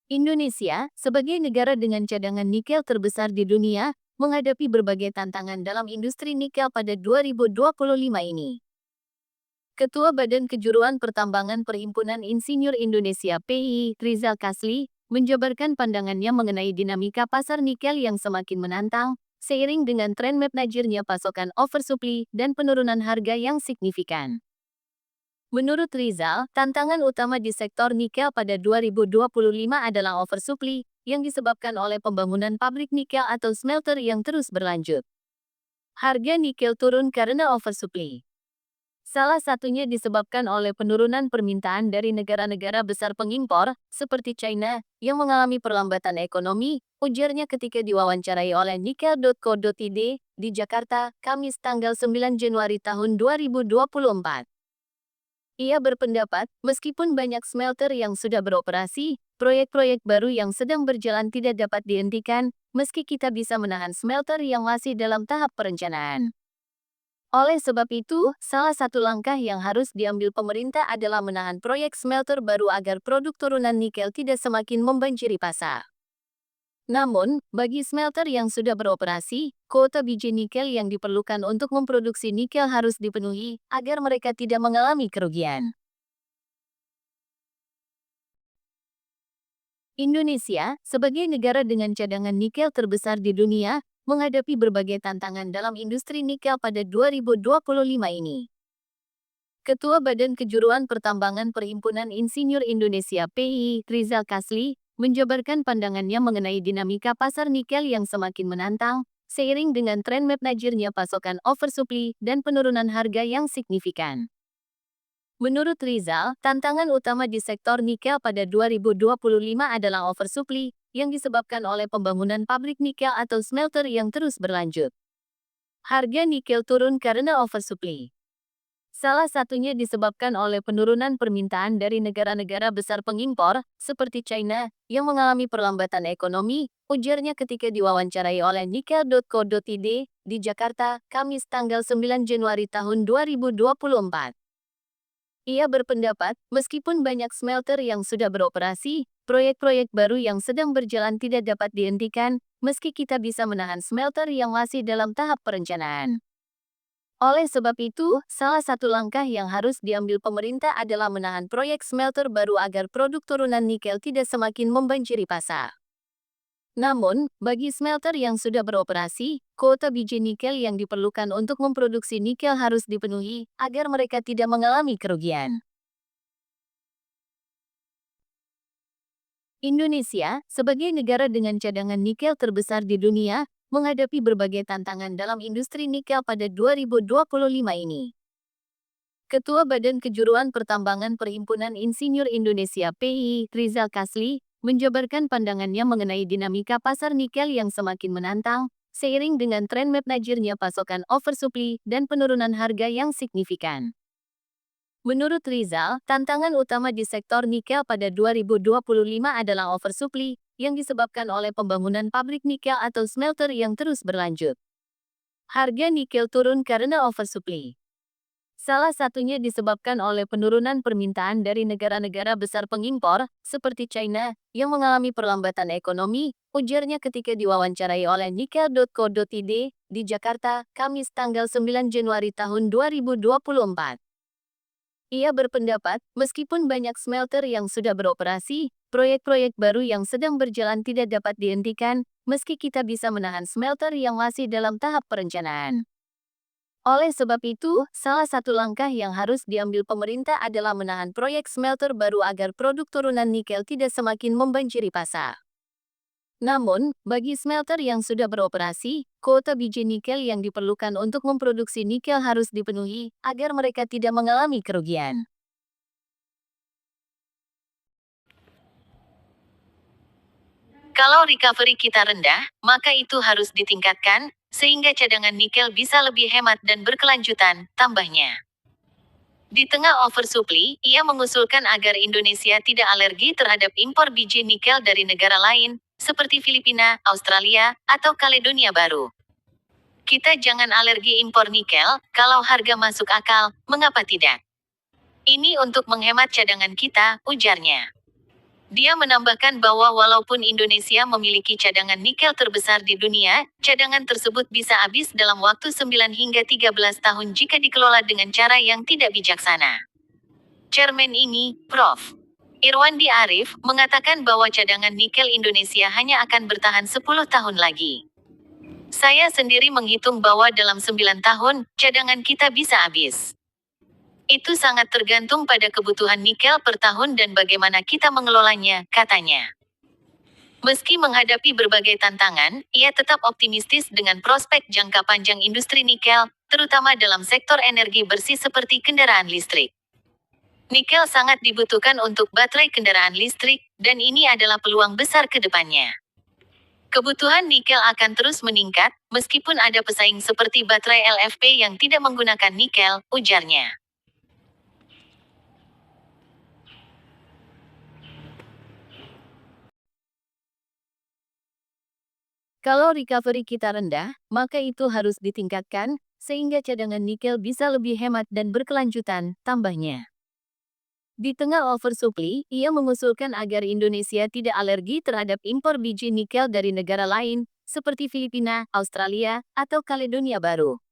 Indonesia, sebagai negara dengan cadangan nikel terbesar di dunia, menghadapi berbagai tantangan dalam industri nikel pada 2025 ini. Ketua Badan Kejuruan Pertambangan Perhimpunan Insinyur Indonesia (PII), Rizal Kasli, menjabarkan pandangannya mengenai dinamika pasar nikel yang semakin menantang, seiring dengan tren menajirnya pasokan oversupply dan penurunan harga yang signifikan. Menurut Rizal, tantangan utama di sektor nikel pada 2025 adalah oversupply, yang disebabkan oleh pembangunan pabrik nikel atau smelter yang terus berlanjut. Harga nikel turun karena oversupply. Salah satunya disebabkan oleh penurunan permintaan dari negara-negara besar pengimpor, seperti China, yang mengalami perlambatan ekonomi, ujarnya ketika diwawancarai oleh nikel.co.id di Jakarta, Kamis tanggal 9 Januari tahun 2024. Ia berpendapat, meskipun banyak smelter yang sudah beroperasi, proyek-proyek baru yang sedang berjalan tidak dapat dihentikan, meski kita bisa menahan smelter yang masih dalam tahap perencanaan. Oleh sebab itu, salah satu langkah yang harus diambil pemerintah adalah menahan proyek smelter baru agar produk turunan nikel tidak semakin membanjiri pasar. Namun, bagi smelter yang sudah beroperasi, kuota biji nikel yang diperlukan untuk memproduksi nikel harus dipenuhi agar mereka tidak mengalami kerugian. Indonesia, sebagai negara dengan cadangan nikel terbesar di dunia, menghadapi berbagai tantangan dalam industri nikel pada 2025 ini. Ketua Badan Kejuruan Pertambangan Perhimpunan Insinyur Indonesia (PII), Rizal Kasli, menjabarkan pandangannya mengenai dinamika pasar nikel yang semakin menantang, seiring dengan tren menajirnya pasokan oversupply dan penurunan harga yang signifikan. Menurut Rizal, tantangan utama di sektor nikel pada 2025 adalah oversupply, yang disebabkan oleh pembangunan pabrik nikel atau smelter yang terus berlanjut. Harga nikel turun karena oversupply. Salah satunya disebabkan oleh penurunan permintaan dari negara-negara besar pengimpor, seperti China, yang mengalami perlambatan ekonomi, ujarnya ketika diwawancarai oleh nikel.co.id di Jakarta, Kamis tanggal 9 Januari tahun 2024. Ia berpendapat, meskipun banyak smelter yang sudah beroperasi, proyek-proyek baru yang sedang berjalan tidak dapat dihentikan, meski kita bisa menahan smelter yang masih dalam tahap perencanaan. Oleh sebab itu, salah satu langkah yang harus diambil pemerintah adalah menahan proyek smelter baru agar produk turunan nikel tidak semakin membanjiri pasar. Namun, bagi smelter yang sudah beroperasi, kuota biji nikel yang diperlukan untuk memproduksi nikel harus dipenuhi agar mereka tidak mengalami kerugian. Indonesia, sebagai negara dengan cadangan nikel terbesar di dunia, menghadapi berbagai tantangan dalam industri nikel pada 2025 ini. Ketua Badan Kejuruan Pertambangan Perhimpunan Insinyur Indonesia (PII), Rizal Kasli, menjabarkan pandangannya mengenai dinamika pasar nikel yang semakin menantang, seiring dengan tren menajirnya pasokan oversupply dan penurunan harga yang signifikan. Menurut Rizal, tantangan utama di sektor nikel pada 2025 adalah oversupply, yang disebabkan oleh pembangunan pabrik nikel atau smelter yang terus berlanjut. Harga nikel turun karena oversupply. Salah satunya disebabkan oleh penurunan permintaan dari negara-negara besar pengimpor, seperti China, yang mengalami perlambatan ekonomi, ujarnya ketika diwawancarai oleh nikel.co.id di Jakarta, Kamis tanggal 9 Januari tahun 2024. Ia berpendapat, meskipun banyak smelter yang sudah beroperasi, proyek-proyek baru yang sedang berjalan tidak dapat dihentikan, meski kita bisa menahan smelter yang masih dalam tahap perencanaan. Oleh sebab itu, salah satu langkah yang harus diambil pemerintah adalah menahan proyek smelter baru agar produk turunan nikel tidak semakin membanjiri pasar. Namun, bagi smelter yang sudah beroperasi, kuota biji nikel yang diperlukan untuk memproduksi nikel harus dipenuhi agar mereka tidak mengalami kerugian. Kalau recovery kita rendah, maka itu harus ditingkatkan, sehingga cadangan nikel bisa lebih hemat dan berkelanjutan, tambahnya. Di tengah oversupply, ia mengusulkan agar Indonesia tidak alergi terhadap impor biji nikel dari negara lain, seperti Filipina, Australia, atau Kaledonia Baru. Kita jangan alergi impor nikel, kalau harga masuk akal, mengapa tidak? Ini untuk menghemat cadangan kita, ujarnya. Dia menambahkan bahwa walaupun Indonesia memiliki cadangan nikel terbesar di dunia, cadangan tersebut bisa habis dalam waktu 9 hingga 13 tahun jika dikelola dengan cara yang tidak bijaksana. Chairman ini, Prof. Irwandi Arif, mengatakan bahwa cadangan nikel Indonesia hanya akan bertahan 10 tahun lagi. Saya sendiri menghitung bahwa dalam 9 tahun, cadangan kita bisa habis. Itu sangat tergantung pada kebutuhan nikel per tahun dan bagaimana kita mengelolanya, katanya. Meski menghadapi berbagai tantangan, ia tetap optimistis dengan prospek jangka panjang industri nikel, terutama dalam sektor energi bersih seperti kendaraan listrik. Nikel sangat dibutuhkan untuk baterai kendaraan listrik, dan ini adalah peluang besar ke depannya. Kebutuhan nikel akan terus meningkat, meskipun ada pesaing seperti baterai LFP yang tidak menggunakan nikel, ujarnya. Kalau recovery kita rendah, maka itu harus ditingkatkan, sehingga cadangan nikel bisa lebih hemat dan berkelanjutan, tambahnya. Di tengah oversupply, ia mengusulkan agar Indonesia tidak alergi terhadap impor biji nikel dari negara lain, seperti Filipina, Australia, atau Kaledonia Baru.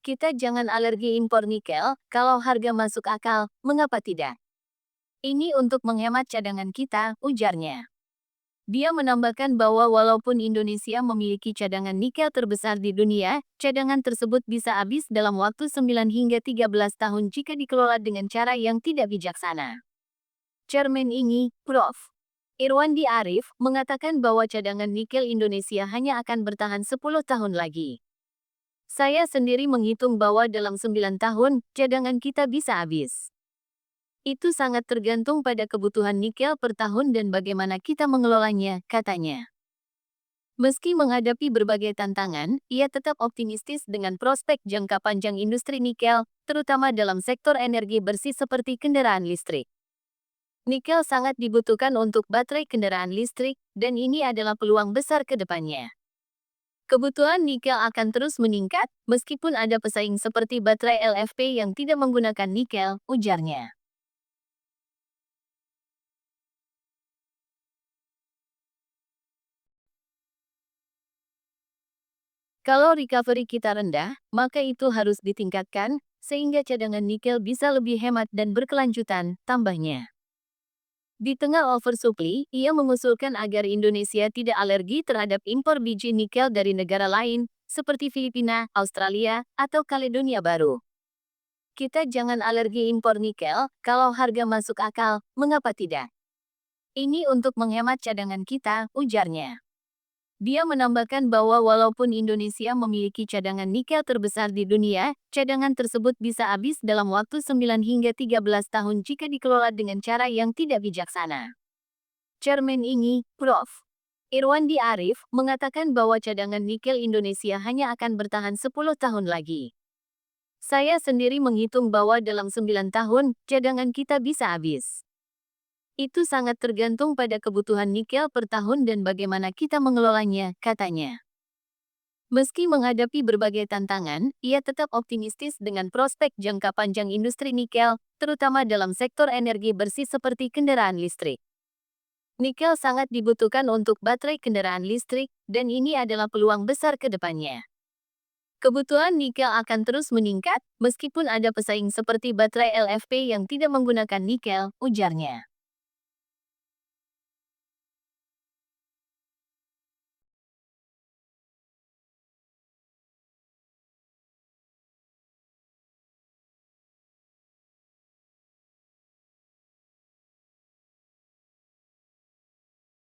Kita jangan alergi impor nikel, kalau harga masuk akal, mengapa tidak? Ini untuk menghemat cadangan kita, ujarnya. Dia menambahkan bahwa walaupun Indonesia memiliki cadangan nikel terbesar di dunia, cadangan tersebut bisa habis dalam waktu 9 hingga 13 tahun jika dikelola dengan cara yang tidak bijaksana. Chairman ini, Prof. Irwandi Arif, mengatakan bahwa cadangan nikel Indonesia hanya akan bertahan 10 tahun lagi. Saya sendiri menghitung bahwa dalam 9 tahun, cadangan kita bisa habis. Itu sangat tergantung pada kebutuhan nikel per tahun dan bagaimana kita mengelolanya, katanya. Meski menghadapi berbagai tantangan, ia tetap optimistis dengan prospek jangka panjang industri nikel, terutama dalam sektor energi bersih seperti kendaraan listrik. Nikel sangat dibutuhkan untuk baterai kendaraan listrik, dan ini adalah peluang besar ke depannya. Kebutuhan nikel akan terus meningkat, meskipun ada pesaing seperti baterai LFP yang tidak menggunakan nikel, ujarnya. Kalau recovery kita rendah, maka itu harus ditingkatkan, sehingga cadangan nikel bisa lebih hemat dan berkelanjutan, tambahnya. Di tengah oversupply, ia mengusulkan agar Indonesia tidak alergi terhadap impor biji nikel dari negara lain, seperti Filipina, Australia, atau Kaledonia Baru. Kita jangan alergi impor nikel, kalau harga masuk akal, mengapa tidak? Ini untuk menghemat cadangan kita, ujarnya. Dia menambahkan bahwa walaupun Indonesia memiliki cadangan nikel terbesar di dunia, cadangan tersebut bisa habis dalam waktu 9 hingga 13 tahun jika dikelola dengan cara yang tidak bijaksana. Chairman ini, Prof. Irwandi Arif, mengatakan bahwa cadangan nikel Indonesia hanya akan bertahan 10 tahun lagi. Saya sendiri menghitung bahwa dalam 9 tahun, cadangan kita bisa habis. Itu sangat tergantung pada kebutuhan nikel per tahun dan bagaimana kita mengelolanya, katanya. Meski menghadapi berbagai tantangan, ia tetap optimistis dengan prospek jangka panjang industri nikel, terutama dalam sektor energi bersih seperti kendaraan listrik. Nikel sangat dibutuhkan untuk baterai kendaraan listrik, dan ini adalah peluang besar ke depannya. Kebutuhan nikel akan terus meningkat, meskipun ada pesaing seperti baterai LFP yang tidak menggunakan nikel, ujarnya.